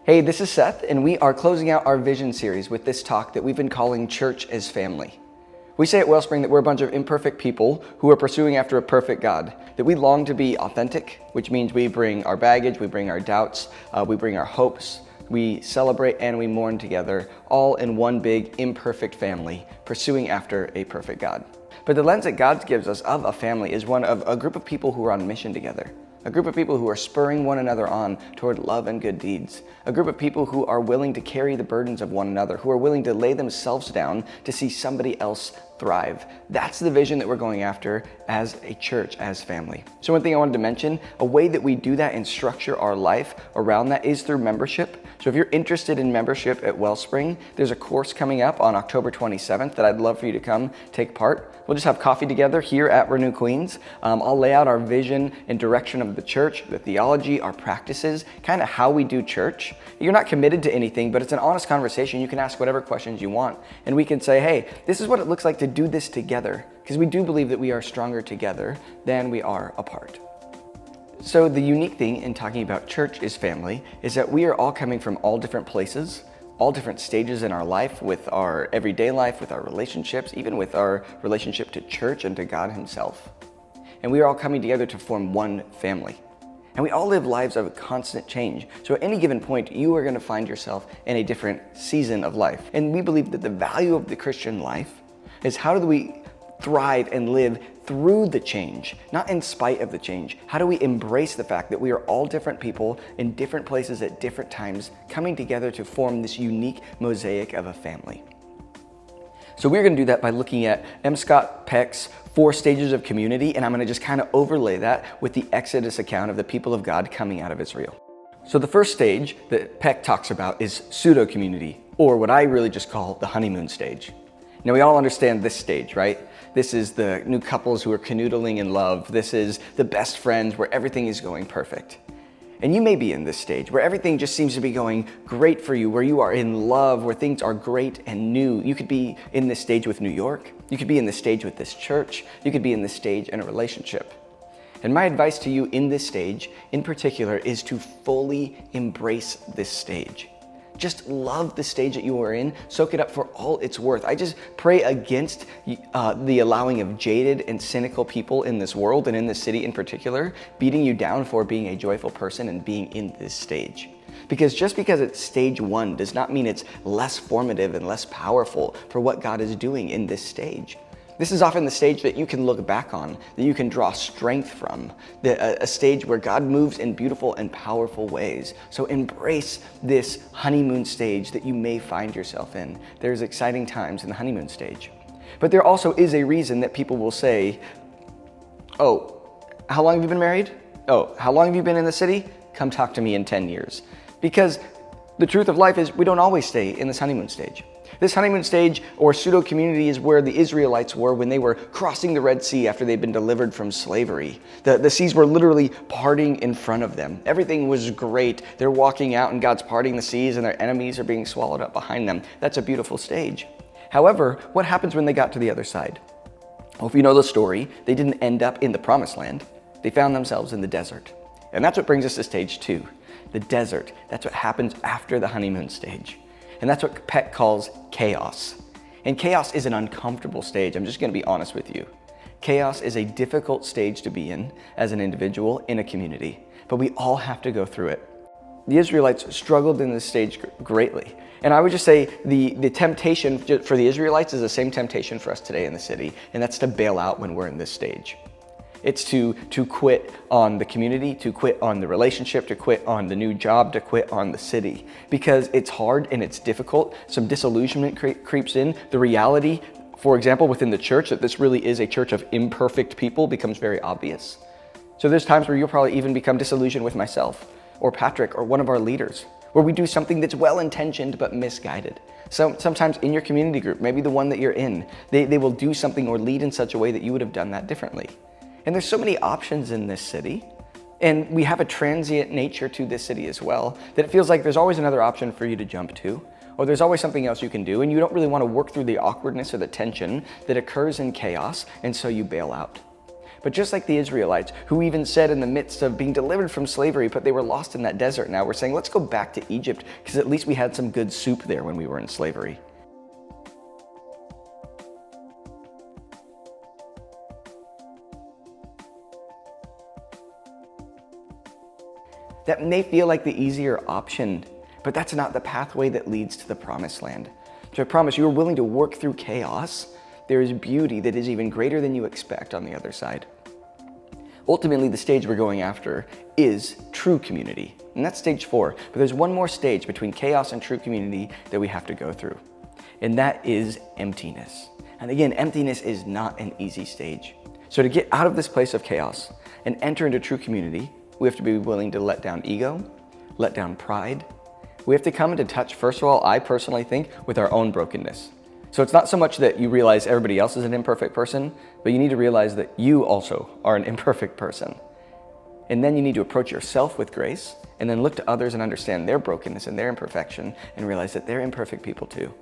Hey, this is Seth, and we are closing out our vision series with this talk that we've been calling Church as Family. We say at Wellspring that we're a bunch of imperfect people who are pursuing after a perfect God, that we long to be authentic, which means we bring our baggage, we bring our doubts, we bring our hopes, we celebrate and we mourn together, all in one big imperfect family, pursuing after a perfect God. But the lens that God gives us of a family is one of a group of people who are on mission together. A group of people who are spurring one another on toward love and good deeds. A group of people who are willing to carry the burdens of one another, who are willing to lay themselves down to see somebody else thrive. That's the vision that we're going after as a church, as family. So one thing I wanted to mention, a way that we do that and structure our life around that is through membership. So if you're interested in membership at Wellspring, there's a course coming up on October 27th that I'd love for you to come take part. We'll just have coffee together here at Renew Queens. I'll lay out our vision and direction of the church, the theology, our practices, kind of how we do church. You're not committed to anything, but it's an honest conversation. You can ask whatever questions you want. And we can say, hey, this is what it looks like to do this together. Because we do believe that we are stronger together than we are apart. So the unique thing in talking about church is family is that we are all coming from all different places, all different stages in our life, with our everyday life, with our relationships, even with our relationship to church and to God Himself. And we are all coming together to form one family. And we all live lives of constant change. So at any given point, you are going to find yourself in a different season of life. And we believe that the value of the Christian life is how do we thrive and live through the change, not in spite of the change. How do we embrace the fact that we are all different people in different places at different times, coming together to form this unique mosaic of a family? So we're going to do that by looking at M. Scott Peck's 4 stages of community, and I'm going to just kind of overlay that with the Exodus account of the people of God coming out of Israel. So the first stage that Peck talks about is pseudo-community, or what I really just call the honeymoon stage. Now we all understand this stage, right? This is the new couples who are canoodling in love. This is the best friends where everything is going perfect. And you may be in this stage where everything just seems to be going great for you, where you are in love, where things are great and new. You could be in this stage with New York. You could be in this stage with this church. You could be in this stage in a relationship. And my advice to you in this stage in particular is to fully embrace this stage. Just love the stage that you are in, soak it up for all it's worth. I just pray against the allowing of jaded and cynical people in this world and in this city in particular, beating you down for being a joyful person and being in this stage. Because just because it's stage 1 does not mean it's less formative and less powerful for what God is doing in this stage. This is often the stage that you can look back on, that you can draw strength from, a stage where God moves in beautiful and powerful ways. So embrace this honeymoon stage that you may find yourself in. There's exciting times in the honeymoon stage. But there also is a reason that people will say, oh, how long have you been married? Oh, how long have you been in the city? Come talk to me in 10 years. Because the truth of life is we don't always stay in this honeymoon stage. This honeymoon stage or pseudo-community is where the Israelites were when they were crossing the Red Sea after they'd been delivered from slavery. The seas were literally parting in front of them. Everything was great. They're walking out and God's parting the seas and their enemies are being swallowed up behind them. That's a beautiful stage. However, what happens when they got to the other side? Well, if you know the story, they didn't end up in the promised land. They found themselves in the desert. And that's what brings us to stage 2, the desert. That's what happens after the honeymoon stage. And that's what Peck calls chaos. And chaos is an uncomfortable stage. I'm just going to be honest with you. Chaos is a difficult stage to be in as an individual in a community, but we all have to go through it. The Israelites struggled in this stage greatly. And I would just say the temptation for the Israelites is the same temptation for us today in the city, and that's to bail out when we're in this stage. It's to quit on the community, to quit on the relationship, to quit on the new job, to quit on the city. Because it's hard and it's difficult. Some disillusionment creeps in. The reality, for example, within the church, that this really is a church of imperfect people becomes very obvious. So there's times where you'll probably even become disillusioned with myself, or Patrick, or one of our leaders, where we do something that's well-intentioned but misguided. So sometimes in your community group, maybe the one that you're in, they will do something or lead in such a way that you would have done that differently. And there's so many options in this city, and we have a transient nature to this city as well, that it feels like there's always another option for you to jump to, or there's always something else you can do, and you don't really want to work through the awkwardness or the tension that occurs in chaos, and so you bail out. But just like the Israelites, who even said in the midst of being delivered from slavery, but they were lost in that desert now, we're saying, let's go back to Egypt, because at least we had some good soup there when we were in slavery. That may feel like the easier option, but that's not the pathway that leads to the promised land. So I promise you are willing to work through chaos. There is beauty that is even greater than you expect on the other side. Ultimately, the stage we're going after is true community, and that's stage 4. But there's one more stage between chaos and true community that we have to go through, and that is emptiness. And again, emptiness is not an easy stage. So to get out of this place of chaos and enter into true community, we have to be willing to let down ego, let down pride. We have to come into touch, first of all, I personally think, with our own brokenness. So it's not so much that you realize everybody else is an imperfect person, but you need to realize that you also are an imperfect person. And then you need to approach yourself with grace, and then look to others and understand their brokenness and their imperfection, and realize that they're imperfect people too.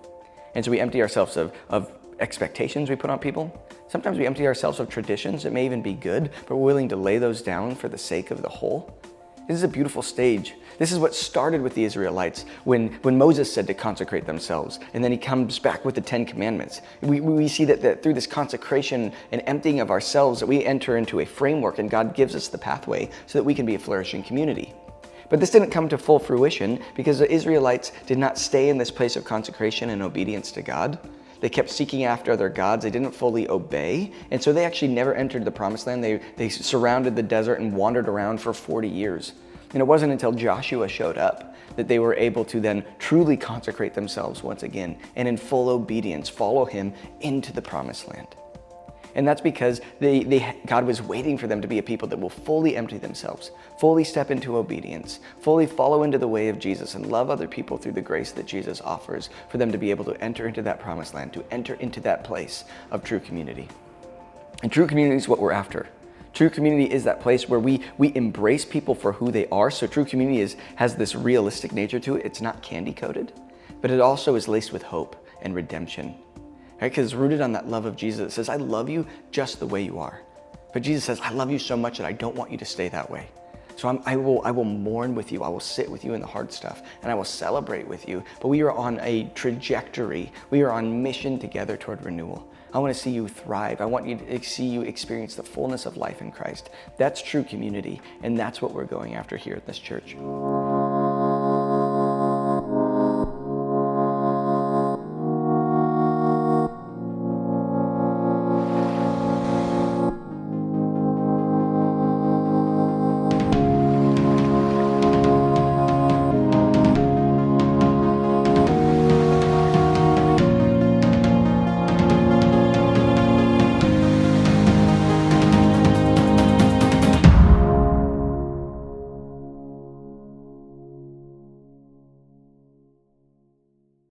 And so we empty ourselves of expectations we put on people. Sometimes we empty ourselves of traditions that may even be good, but we're willing to lay those down for the sake of the whole. This is a beautiful stage. This is what started with the Israelites when Moses said to consecrate themselves, and then he comes back with the 10 Commandments. We see that through this consecration and emptying of ourselves, that we enter into a framework, and God gives us the pathway so that we can be a flourishing community. But this didn't come to full fruition because the Israelites did not stay in this place of consecration and obedience to God. They kept seeking after other gods. They didn't fully obey. And so they actually never entered the promised land. They surrounded the desert and wandered around for 40 years. And it wasn't until Joshua showed up that they were able to then truly consecrate themselves once again and in full obedience follow him into the promised land. And that's because God was waiting for them to be a people that will fully empty themselves, fully step into obedience, fully follow into the way of Jesus and love other people through the grace that Jesus offers for them to be able to enter into that promised land, to enter into that place of true community. And true community is what we're after. True community is that place where we embrace people for who they are. So true community has this realistic nature to it. It's not candy coated, but it also is laced with hope and redemption. Right? Because it's rooted on that love of Jesus. It says, I love you just the way you are. But Jesus says, I love you so much that I don't want you to stay that way. So I will mourn with you. I will sit with you in the hard stuff, and I will celebrate with you. But we are on a trajectory. We are on mission together toward renewal. I want to see you thrive. I want you to see you experience the fullness of life in Christ. That's true community, and that's what we're going after here at this church.